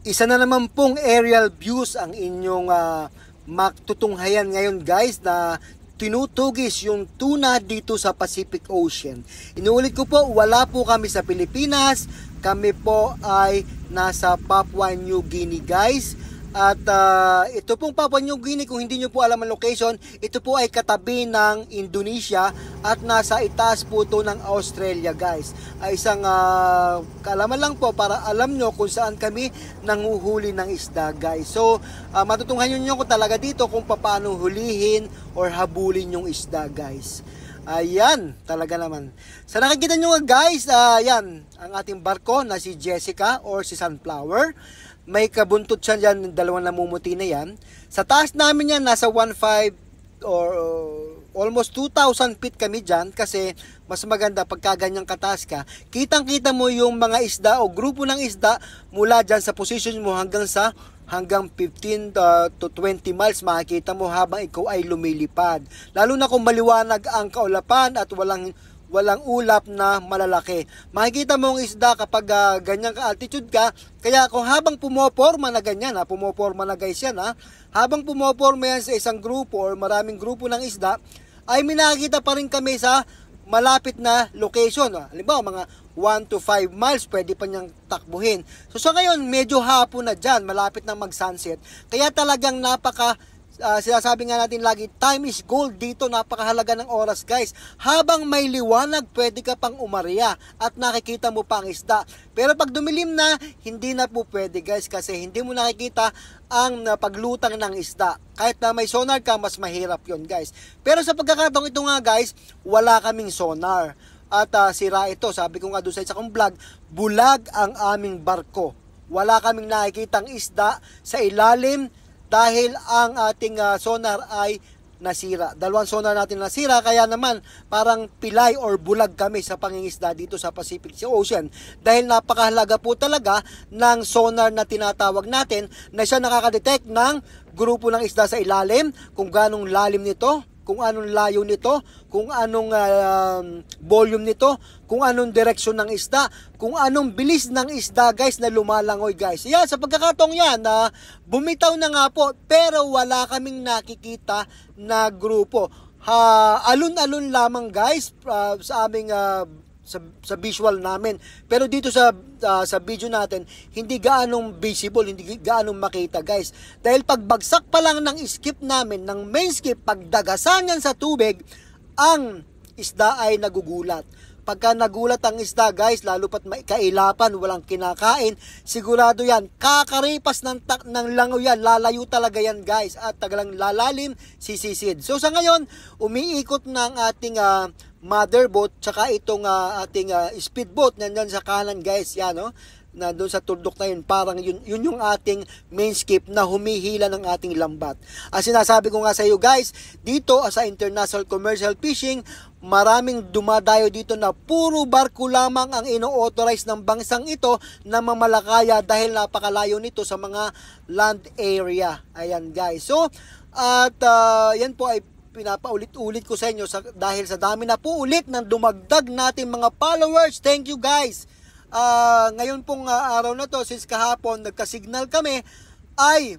Isa na naman pong aerial views ang inyong matutunghayan ngayon guys na tinutugis yung tuna dito sa Pacific Ocean. Inuulit ko po, wala po kami sa Pilipinas. Kami po ay nasa Papua New Guinea guys. At ito pong Papua New Guinea, kung hindi nyo po alam ang location, ito po ay katabi ng Indonesia at nasa itaas po ito ng Australia guys. Ay isang kaalaman lang po para alam nyo kung saan kami nanguhuli ng isda guys. So matutunghayan nyo kung talaga dito kung paano hulihin or habulin yung isda guys. Ayan, talaga naman. Sa nakikita nyo guys, yan ang ating barko na si Jessica or si Sunflower. May kabuntot siya dyan, dalawang namumuti na yan. Sa taas namin yan, nasa 1.5 or almost 2,000 feet kami dyan kasi mas maganda pagka ganyang kataas ka. Kitang-kita mo yung mga isda o grupo ng isda mula dyan sa position mo hanggang 15 to 20 miles makikita mo habang ikaw ay lumilipad. Lalo na kung maliwanag ang kaulapan at walang ulap na malalaki. Makikita mo ang isda kapag ganyang ka-altitude ka. Kaya kung habang pumoporma na ganyan, pumoporma na guys yan, habang pumoporma yan sa isang grupo or maraming grupo ng isda, ay minakita pa rin kami sa malapit na location. Halimbawa, mga 1 to 5 miles, pwede pa niyang takbuhin. So sa ngayon, medyo hapon na dyan, malapit na mag-sunset. Kaya talagang sinasabi nga natin lagi, time is gold dito, napakahalaga ng oras guys. Habang may liwanag, pwede ka pang umarya at nakikita mo pa ang isda. Pero pag dumilim na, hindi na po pwede guys kasi hindi mo nakikita ang paglutang ng isda. Kahit na may sonar ka, mas mahirap yon guys. Pero sa pagkakataong ito nga guys, wala kaming sonar. At sira ito, sabi ko nga doon sa isang vlog, bulag ang aming barko. Wala kaming nakikitang isda sa ilalim dahil ang ating sonar ay nasira. Dalawang sonar natin nasira, kaya naman parang pilay or bulag kami sa pangingisda dito sa Pacific Ocean. Dahil napakahalaga po talaga ng sonar na tinatawag natin na siya nakakadetect ng grupo ng isda sa ilalim, kung ganong lalim nito, kung anong layo nito, kung anong volume nito, kung anong direksyon ng isda, kung anong bilis ng isda guys na lumalangoy guys. Yan, sa pagkakataong yan, bumitaw na nga po, pero wala kaming nakikita na grupo. Alun-alun lamang guys sa aming sa visual namin. Pero dito sa video natin, hindi gaanong visible, hindi gaanong makita guys. Dahil pagbagsak pa lang ng skip namin, ng main skip, pagdagasan yan sa tubig, ang isda ay nagugulat. Pagka nagulat ang isda guys, lalo pat may kailapan, walang kinakain, sigurado yan, kakaripas ng langaw yan, lalayo talaga yan guys, at tagalang lalalim, sisisid. So sa ngayon, umiikot na ang ating mother boat, tsaka itong ating speedboat, nandyan sa kanan guys, yan na doon sa tuldok na yun, parang yun yung ating main skip na humihila ng ating lambat. Sinasabi ko nga sa iyo guys, dito sa international commercial fishing, maraming dumadayo dito na puro barko lamang ang ino-authorize ng bansang ito na mamalakaya dahil napakalayo nito sa mga land area. Ayan guys. So, at yan po ay pinapaulit-ulit ko sa inyo dahil sa dami na po ulit ng dumagdag natin mga followers. Thank you guys. Ngayon pong araw na to, since kahapon nagka-signal kami, ay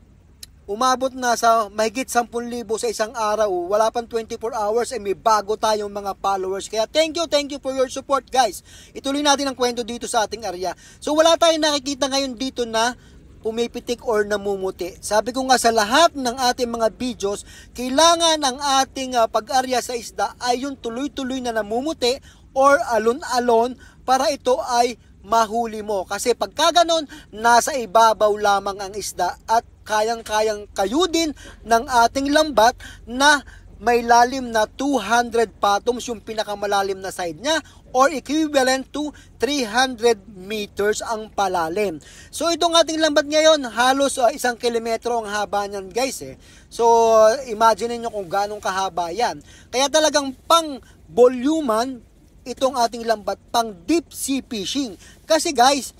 umabot na sa mahigit 10,000 sa isang araw. Wala pang 24 hours ay may bago tayong mga followers. Kaya thank you for your support guys. Ituloy natin ang kwento dito sa ating area. So wala tayong nakikita ngayon dito na pumipitik or namumuti. Sabi ko nga sa lahat ng ating mga videos, kailangan ang ating pag-arya sa isda ay yung tuloy-tuloy na namumuti or alon-alon para ito ay mahuli mo. Kasi pagka ganon, nasa ibabaw lamang ang isda at kayang-kayang kayo din ng ating lambat na may lalim na 200 fathoms yung pinakamalalim na side niya or equivalent to 300 meters ang palalim. So itong ating lambat ngayon, halos 1 kilometro ang haba niyan guys So imagine niyo kung ganong kahaba yan. Kaya talagang pang voluman itong ating lambat, pang deep sea fishing. Kasi guys,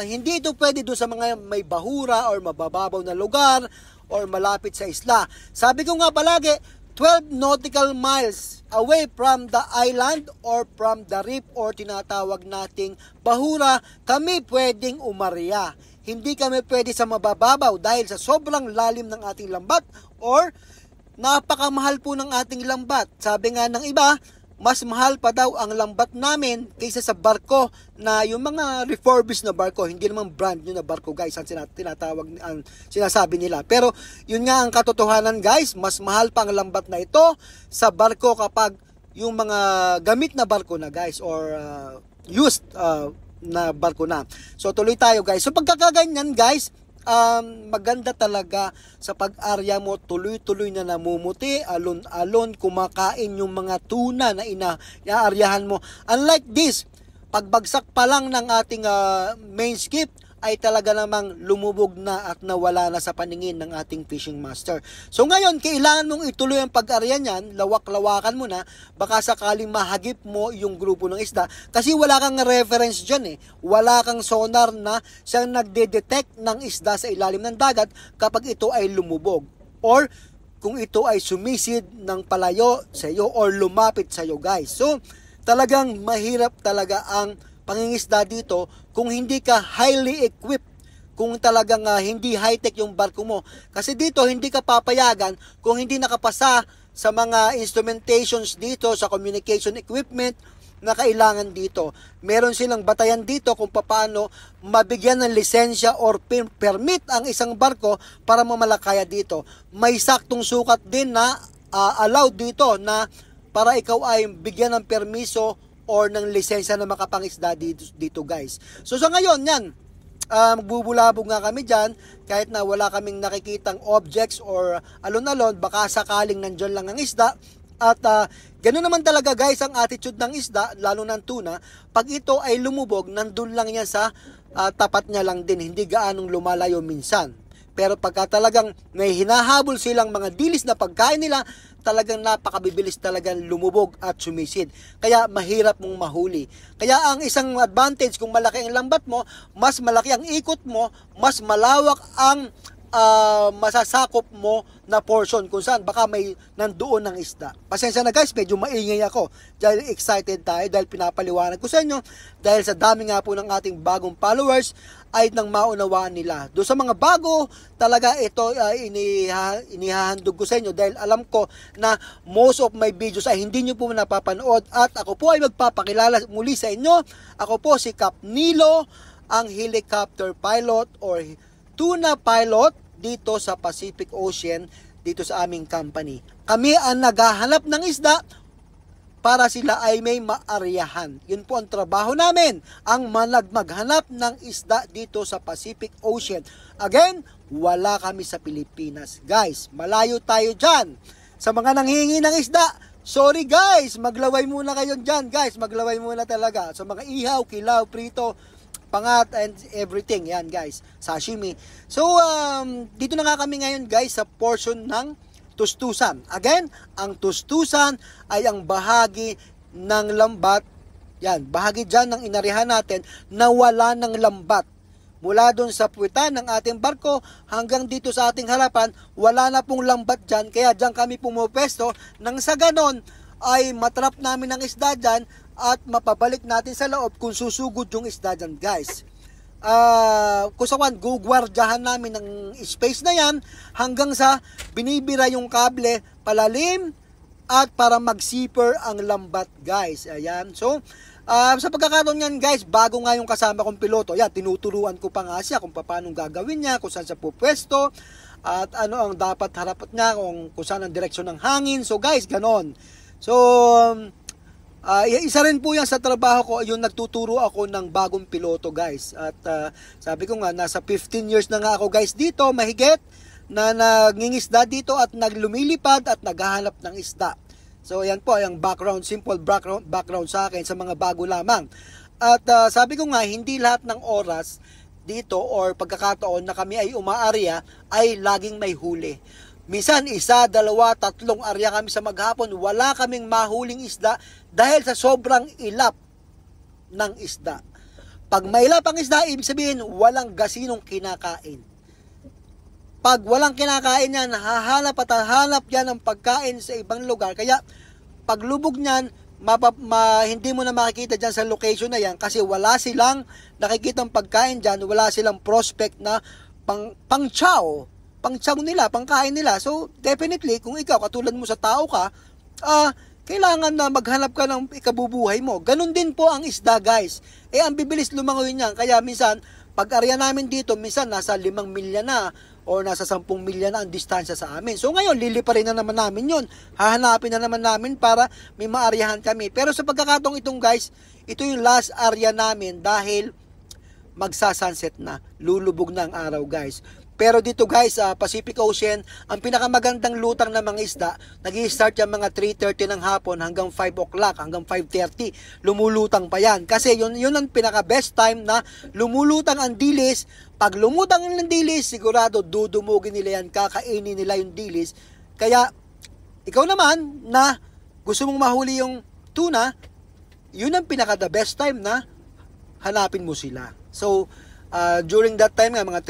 hindi ito pwede doon sa mga may bahura or mabababaw na lugar or malapit sa isla. Sabi ko nga palagi, 12 nautical miles away from the island or from the reef or tinatawag nating bahura, kami pwedeng umarya. hindi kami pwede sa mabababaw dahil sa sobrang lalim ng ating lambat or napakamahal po ng ating lambat. Sabi nga ng iba, mas mahal pa daw ang lambat namin kaysa sa barko na yung mga refurbished na barko, hindi naman brand new na barko guys ang tinatawag ang sinasabi nila. Pero yun nga ang katotohanan guys, mas mahal pa ang lambat na ito sa barko kapag yung mga gamit na barko na guys or used na barko na. So tuloy tayo guys. So pagkakaganyan guys, maganda talaga sa pag-arya mo, tuloy-tuloy na namumuti, alon-alon, kumakain yung mga tuna na inaaryahan mo. Unlike this, pagbagsak pa lang ng ating main skip, ay talaga namang lumubog na at nawala na sa paningin ng ating fishing master. So ngayon, kailangan mong ituloy ang pag-arya niyan, lawak-lawakan mo na, baka sakaling mahagip mo yung grupo ng isda, kasi wala kang reference dyan wala kang sonar na siyang nagde-detect ng isda sa ilalim ng dagat kapag ito ay lumubog, or kung ito ay sumisid ng palayo sa iyo or lumapit sa iyo guys. So talagang mahirap talaga ang pangingisda dito kung hindi ka highly equipped, kung talagang hindi high-tech yung barko mo. Kasi dito hindi ka papayagan kung hindi nakapasa sa mga instrumentations dito, sa communication equipment na kailangan dito. Meron silang batayan dito kung paano mabigyan ng lisensya or permit ang isang barko para mamalakaya dito. May saktong sukat din na allowed dito na para ikaw ay bigyan ng permiso or ng lisensya na makapangisda dito guys. So sa ngayon yan, magbubulabog nga kami dyan kahit na wala kaming nakikitang objects or alon-alon, baka sakaling nandyan lang ang isda. At ganoon naman talaga guys ang attitude ng isda, lalo ng tuna. Pag ito ay lumubog, nandun lang yan sa tapat niya lang din, hindi gaanong lumalayo minsan. Pero pagka talagang may hinahabol silang mga dilis na pagkain nila, talagang napakabibilis talagang lumubog at sumisid. Kaya mahirap mong mahuli. Kaya ang isang advantage kung malaki ang lambat mo, mas malaki ang ikot mo, mas malawak ang masasakop mo na portion kung saan baka may nandoon ng isda. Pasensya na guys, medyo maingay ako dahil excited tayo, dahil pinapaliwanag ko sa inyo, dahil sa dami nga po ng ating bagong followers ay nang maunawaan nila. Doon sa mga bago, talaga ito inihahandog ko sa inyo dahil alam ko na most of my videos ay hindi nyo po napapanood, at ako po ay magpapakilala muli sa inyo. Ako po si Cap Nilo, ang helicopter pilot or tuna pilot dito sa Pacific Ocean, dito sa aming company. Kami ang naghahanap ng isda para sila ay may maaryahan. Yun po ang trabaho namin, ang maghanap ng isda dito sa Pacific Ocean. Again, wala kami sa Pilipinas. Guys, malayo tayo dyan. Sa mga nanghihingi ng isda, sorry guys, maglaway muna kayo dyan guys, maglaway muna talaga. Sa mga ihaw, kilaw, prito, pangat and everything, yan guys, sashimi. So dito na nga kami ngayon guys sa portion ng tustusan. Again, ang tustusan ay ang bahagi ng lambat, yan, bahagi dyan ng inarihan natin na wala ng lambat. Mula doon sa puwitan ng ating barko hanggang dito sa ating harapan, wala na pong lambat dyan, kaya dyan kami pumupesto nang sa ganon ay matrap namin ang isda dyan at mapabalik natin sa loob kung susugod yung isda dyan guys. Kung saan gugwardyahan namin ng space na yan hanggang sa binibira yung kable palalim at para mag-zipper ang lambat guys. Ayan. So sa pagkakaroon yan guys, bago nga yung kasama kong piloto, yan, tinuturuan ko pa nga siya kung paano gagawin niya, kung saan siya pupwesto at ano ang dapat harapat niya, kung saan ang direksyon ng hangin. So guys, ganon. So isa rin po yan sa trabaho ko, yung nagtuturo ako ng bagong piloto guys. At sabi ko nga, nasa 15 years na nga ako guys dito, mahigit, na nangingisda dito at naglumilipad at naghahanap ng isda. So yan po yung background, simple background sa akin sa mga bago lamang. At sabi ko nga, hindi lahat ng oras dito or pagkakataon na kami ay umaarya ay laging may huli. Minsan, 1, 2, 3 arya kami sa maghapon, wala kaming mahuling isda dahil sa sobrang ilap ng isda. Pag mailap ang isda, ibig sabihin, walang gasinong kinakain. Pag walang kinakain yan, hahanap at hahanap yan ng pagkain sa ibang lugar. Kaya, paglubog niyan, hindi mo na makikita dyan sa location na yan kasi wala silang nakikitang pagkain dyan, wala silang prospect na pang-chow nila, pangkain nila. So, definitely, kung ikaw, katulad mo sa tao ka, kailangan na maghanap ka ng ikabubuhay mo. Ganun din po ang isda, guys. Ang bibilis lumangoy niyan. Kaya minsan, pag-area namin dito, minsan nasa 5 milya na o nasa 10 milya na ang distansya sa amin. So ngayon, liliparin na naman namin yun. Hahanapin na naman namin para may maaryahan kami. Pero sa pagkakataong itong guys, ito yung last area namin dahil magsa-sunset na. Lulubog na ang araw, guys. Pero dito guys, sa Pacific Ocean, ang pinakamagandang lutang ng mga isda, nag-i-start yung mga 3:30 ng hapon hanggang 5 o'clock, hanggang 5:30. Lumulutang pa yan. Kasi yun ang pinaka-best time na lumulutang ang dilis. Pag lumutang ng dilis, sigurado dudumugin nila yan, kakainin nila yung dilis. Kaya, ikaw naman na gusto mong mahuli yung tuna, yun ang pinaka-the best time na hanapin mo sila. So, during that time nga, mga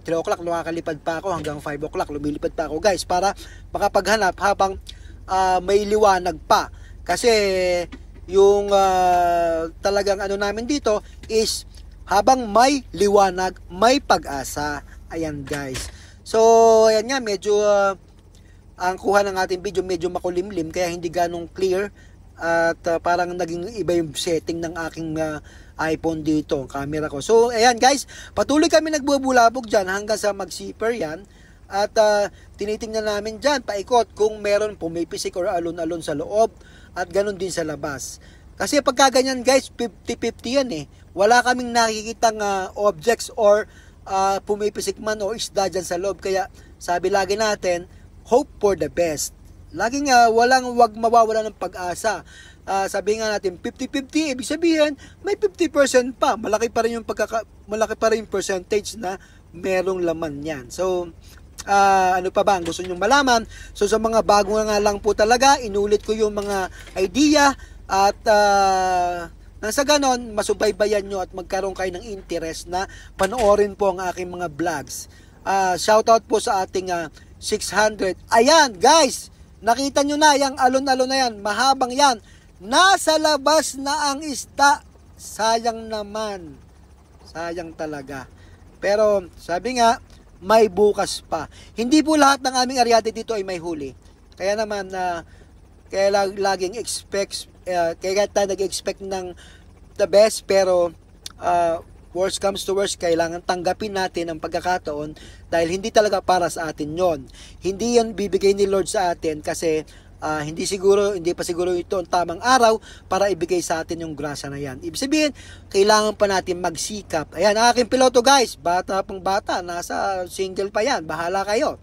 3 o'clock, lumakalipad pa ako hanggang 5 o'clock, lumilipad pa ako guys, para makapaghanap habang may liwanag pa. Kasi yung talagang ano namin dito is habang may liwanag, may pag-asa. Ayan guys. So, ayan nga, medyo ang kuha ng ating video medyo makulimlim, kaya hindi ganong clear. At parang naging iba yung setting ng aking iPhone dito, camera ko. So, ayan guys, patuloy kami nagbubulabog dyan hanggang sa mag-zipper yan. At tinitingnan namin dyan, paikot, kung meron pumipisik or alon-alon sa loob. At ganun din sa labas. Kasi pagka ganyan guys, 50-50 yan eh. Wala kaming nakikitang objects or pumipisik man o isda dyan sa loob. Kaya sabi lagi natin, hope for the best. Laging wag mawawala ng pag-asa. Sabi nga natin 50-50, ibig sabihin may 50% pa. Malaki pa rin yung percentage na merong laman yan. So ano pa ba ang gusto nyong malaman? So sa mga bago nga lang po talaga, inulit ko yung mga idea at nang sa ganon, masubaybayan nyo at magkaroon kayo ng interest na panoorin po ang aking mga vlogs. Shoutout po sa ating 600. Ayan guys, nakita nyo na yung alon-alon na yan, mahabang yan. Nasa labas na ang isda. Sayang naman. Sayang talaga. Pero sabi nga, may bukas pa. Hindi po lahat ng aming aryate dito ay may huli. Kaya naman, kaya laging kaya tayo nag-expect ng the best, pero worst comes to worst, kailangan tanggapin natin ang pagkakataon dahil hindi talaga para sa atin yon. Hindi yan bibigay ni Lord sa atin kasi hindi pa siguro ito ang tamang araw para ibigay sa atin yung grasya na yan. Ibig sabihin, kailangan pa natin magsikap. Ayan, ang aking piloto guys, bata pang bata, nasa single pa yan, bahala kayo.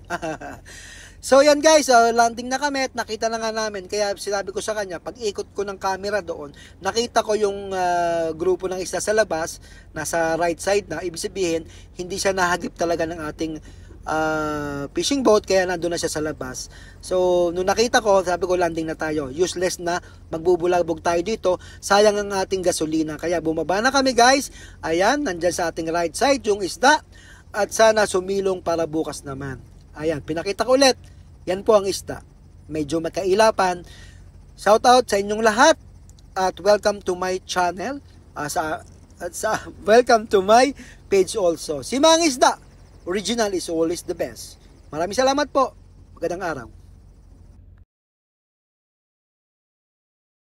So yan guys, landing na kami at nakita na nga namin, kaya sinabi ko sa kanya, pag ikot ko ng camera doon, nakita ko yung grupo ng isda sa labas, nasa right side na, ibig sabihin, hindi siya nahagip talaga ng ating fishing boat, kaya nandun na siya sa labas. So nung nakita ko, sabi ko landing na tayo, useless na magbubulabog tayo dito, sayang ang ating gasolina, kaya bumaba na kami guys. Ayan, nandyan sa ating right side yung isda, at sana sumilong para bukas naman. Ayan, pinakita ko ulit. Yan po ang isda. Medyo magkailapan. Shout out sa inyong lahat at welcome to my channel. Welcome to my page also. Si Mang Isda, original is always the best. Maraming salamat po. Magandang araw.